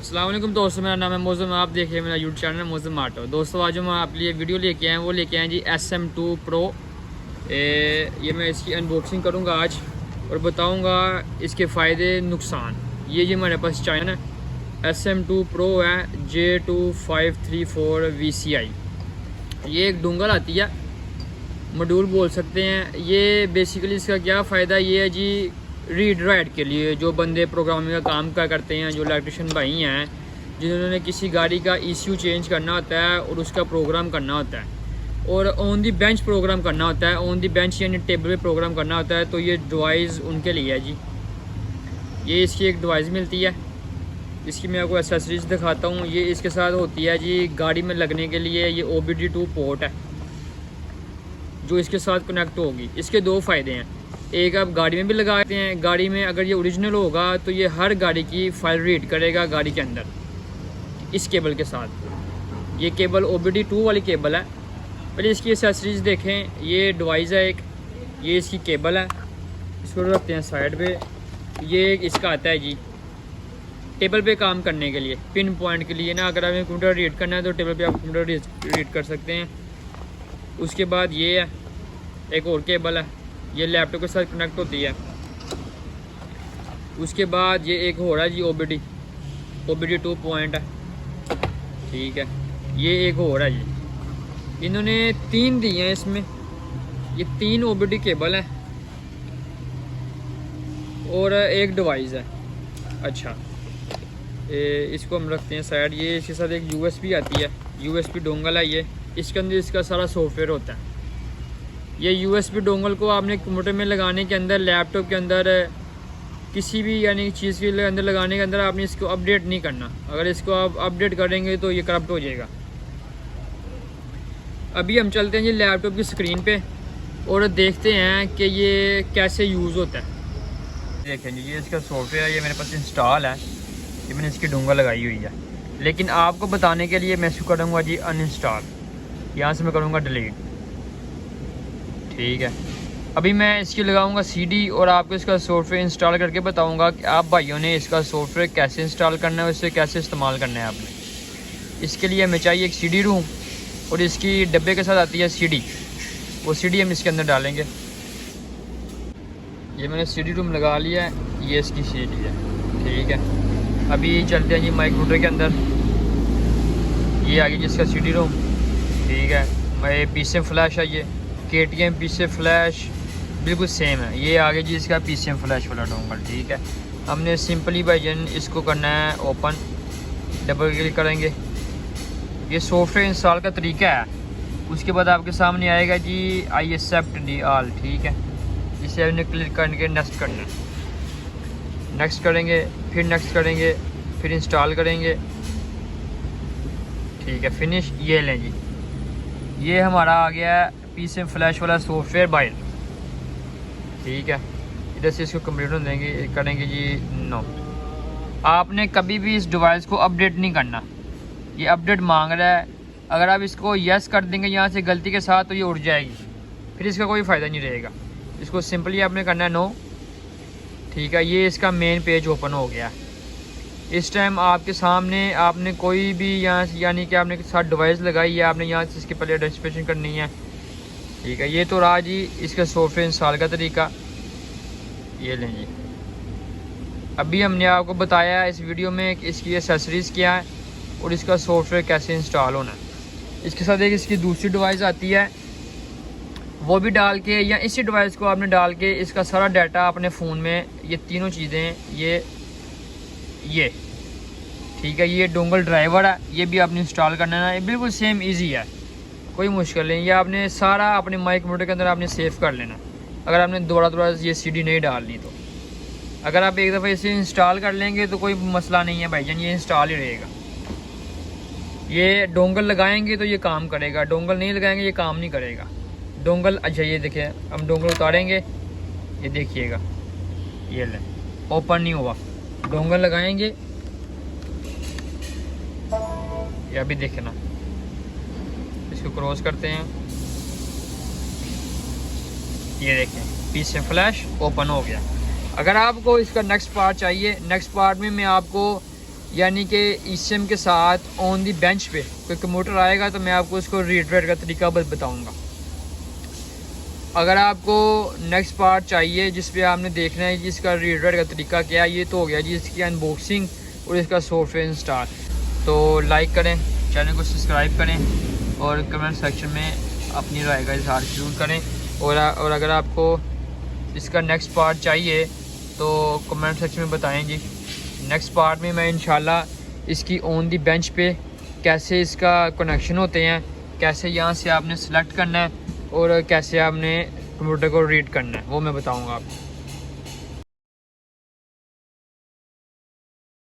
अस्सलाम वालेकुम दोस्तों, मेरा नाम है मौज़म। आप देख रहे हैं मेरा यूट्यूब चैनल मौज़म ऑटो। दोस्तों आज हम आप लिए वीडियो लेके आए हैं, वो लेके आए जी SM2 Pro। ये मैं इसकी अनबॉक्सिंग करूँगा आज और बताऊँगा इसके फ़ायदे नुकसान। ये जी हमारे पास चाइना है SM2 Pro है J2534 VCI। ये एक डोंगल आती है, मॉड्यूल बोल सकते हैं। ये बेसिकली इसका क्या फ़ायदा ये है जी, रीड राइट के लिए जो बंदे प्रोग्रामिंग का काम करते हैं, जो इलेक्ट्रिशियन भाई हैं, जिन्होंने किसी गाड़ी का ECU चेंज करना होता है और उसका प्रोग्राम करना होता है और ऑन दी बेंच प्रोग्राम करना होता है। ऑन दी बेंच यानी टेबल पे प्रोग्राम करना होता है, तो ये डिवाइस उनके लिए है जी। ये इसकी एक डिवाइस मिलती है, इसकी मैं आपको एसेसरीज दिखाता हूँ। ये इसके साथ होती है जी गाड़ी में लगने के लिए। ये OBD2 पोर्ट है जो इसके साथ कनेक्ट होगी। इसके दो फ़ायदे हैं, एक आप गाड़ी में भी लगाते हैं। गाड़ी में अगर ये ओरिजिनल होगा तो ये हर गाड़ी की फाइल रीड करेगा गाड़ी के अंदर इस केबल के साथ। ये केबल OBD2 वाली केबल है। पहले इसकी एसेसरीज देखें। ये डिवाइस है एक, ये इसकी केबल है, इसको रखते हैं साइड पे। ये इसका आता है जी टेबल पे काम करने के लिए, पिन पॉइंट के लिए ना। अगर आपने कंप्यूटर रीड करना है तो टेबल पे आप कंप्यूटर रीड कर सकते हैं। उसके बाद ये है एक और केबल है, ये लैपटॉप के साथ कनेक्ट होती है। उसके बाद ये एक हो रहा है जी OBD2 पॉइंट है, ठीक है। ये एक हो रहा है जी, इन्होंने 3 दिए हैं इसमें। ये 3 OBD केबल है और एक डिवाइस है। अच्छा, इसको हम रखते हैं साइड। ये इसके साथ एक USB आती है, USB डोंगल है ये। इसके अंदर इसका सारा सॉफ्टवेयर होता है। ये USB डोंगल को आपने कंप्यूटर में लगाने के अंदर, लैपटॉप के अंदर, किसी भी यानी चीज़ के अंदर लगाने के अंदर आपने इसको अपडेट नहीं करना। अगर इसको आप अपडेट करेंगे तो ये करप्ट हो जाएगा। अभी हम चलते हैं जी लैपटॉप की स्क्रीन पे और देखते हैं कि ये कैसे यूज़ होता है। देखें जी, ये इसका सॉफ्टवेयर ये मेरे पास इंस्टॉल है। ये मैंने इसकी डोंगल लगाई हुई है, लेकिन आपको बताने के लिए मैं इसको करूँगा जी अनइंस्टॉल। यहाँ से मैं करूँगा डिलीट, ठीक है। अभी मैं इसकी लगाऊंगा CD और आपको इसका सॉफ्टवेयर इंस्टॉल करके बताऊंगा कि आप भाइयों ने इसका सॉफ्टवेयर कैसे इंस्टॉल करना है, उससे कैसे इस्तेमाल करना है आपने। इसके लिए हमें चाहिए एक CD रोम और इसकी डब्बे के साथ आती है CD। वो CD हम इसके अंदर डालेंगे। ये मैंने CD रोम लगा लिया है, ये इसकी CD है, ठीक है। अभी चलते हैं जी माइक कंप्यूटर के अंदर। ये आगे जिसका CD रोम, ठीक है। मैं PCM फ्लैश है, ये KTM PCM फ्लैश बिल्कुल सेम है। ये आगे जी इसका PCM फ्लैश वाला डोंगल, ठीक है। हमने सिंपली भाईजन इसको करना है ओपन, डबल क्लिक करेंगे। ये सॉफ्टवेयर इंस्टॉल का तरीका है। उसके बाद आपके सामने आएगा जी I accept the all, ठीक है। इसे आपने क्लिक करके नेक्स्ट करना है। नेक्स्ट करेंगे, फिर नेक्स्ट करेंगे, फिर इंस्टॉल करेंगे, ठीक है। फिनिश। ये लें जी, ये हमारा आ गया है PCM फ्लैश वाला सॉफ्टवेयर बाइल, ठीक है। इधर से इसको कंप्यूटर देंगे, करेंगे जी नो। आपने कभी भी इस डिवाइस को अपडेट नहीं करना। ये अपडेट मांग रहा है, अगर आप इसको यस कर देंगे यहाँ से गलती के साथ तो ये उड़ जाएगी, फिर इसका कोई फ़ायदा नहीं रहेगा। इसको सिंपली आपने करना है नो, ठीक है। ये इसका मेन पेज ओपन हो गया। इस टाइम आपके सामने आपने कोई भी यहाँ यानी कि आपने साथ डिवाइस लगाई है, आपने यहाँ से इसके पहले आइडेंटिफिकेशन करनी है, ठीक है। ये तो रहा जी इसका सॉफ्टवेयर इंस्टॉल का तरीका। ये लें जी, अभी हमने आपको बताया है इस वीडियो में कि इसकी एसेसरीज़ क्या है और इसका सॉफ्टवेयर कैसे इंस्टॉल होना है। इसके साथ एक इसकी दूसरी डिवाइस आती है, वो भी डाल के या इसी डिवाइस को आपने डाल के इसका सारा डाटा अपने फ़ोन में, ये तीनों चीज़ें, ये ठीक है। ये डोंगल ड्राइवर है, ये भी आपने इंस्टॉल करना है। ये बिल्कुल सेम इजी है, कोई मुश्किल नहीं। ये आपने सारा अपने माइक कंप्यूटर के अंदर आपने सेव कर लेना, अगर आपने दोबारा ये CD नहीं डालनी तो। अगर आप एक दफ़ा इसे इंस्टॉल कर लेंगे तो कोई मसला नहीं है भाईजान, ये इंस्टॉल ही रहेगा। ये डोंगल लगाएंगे तो ये काम करेगा, डोंगल नहीं लगाएंगे ये काम नहीं करेगा। डोंगल, अच्छा ये देखिए, हम डोंगल उतारेंगे, ये देखिएगा, ये ले ओपन नहीं हुआ। डोंगल लगाएंगे, ये अभी देखे ना, इसको क्रॉस करते हैं, ये देखें PCM फ्लैश ओपन हो गया। अगर आपको इसका नेक्स्ट पार्ट चाहिए, नेक्स्ट पार्ट में मैं आपको यानी कि eSIM के साथ ऑन दी बेंच पे कोई कंप्यूटर आएगा तो मैं आपको उसको रीड राइट का तरीका बताऊँगा। अगर आपको नेक्स्ट पार्ट चाहिए जिस पे आपने देखना है कि इसका रीड राइट का तरीका क्या है, ये तो हो गया जी इसकी अनबॉक्सिंग और इसका सॉफ्टवेयर इंस्टॉल। तो लाइक करें, चैनल को सब्सक्राइब करें और कमेंट सेक्शन में अपनी राय का इजहार जरूर करें। और अगर आपको इसका नेक्स्ट पार्ट चाहिए तो कमेंट सेक्शन में बताएं जी। नेक्स्ट पार्ट में मैं इंशाल्लाह इसकी ऑन दी बेंच पे कैसे इसका कनेक्शन होते हैं, कैसे यहाँ से आपने सेलेक्ट करना है और कैसे आपने कंप्यूटर को रीड करना है, वो मैं बताऊँगा आपको।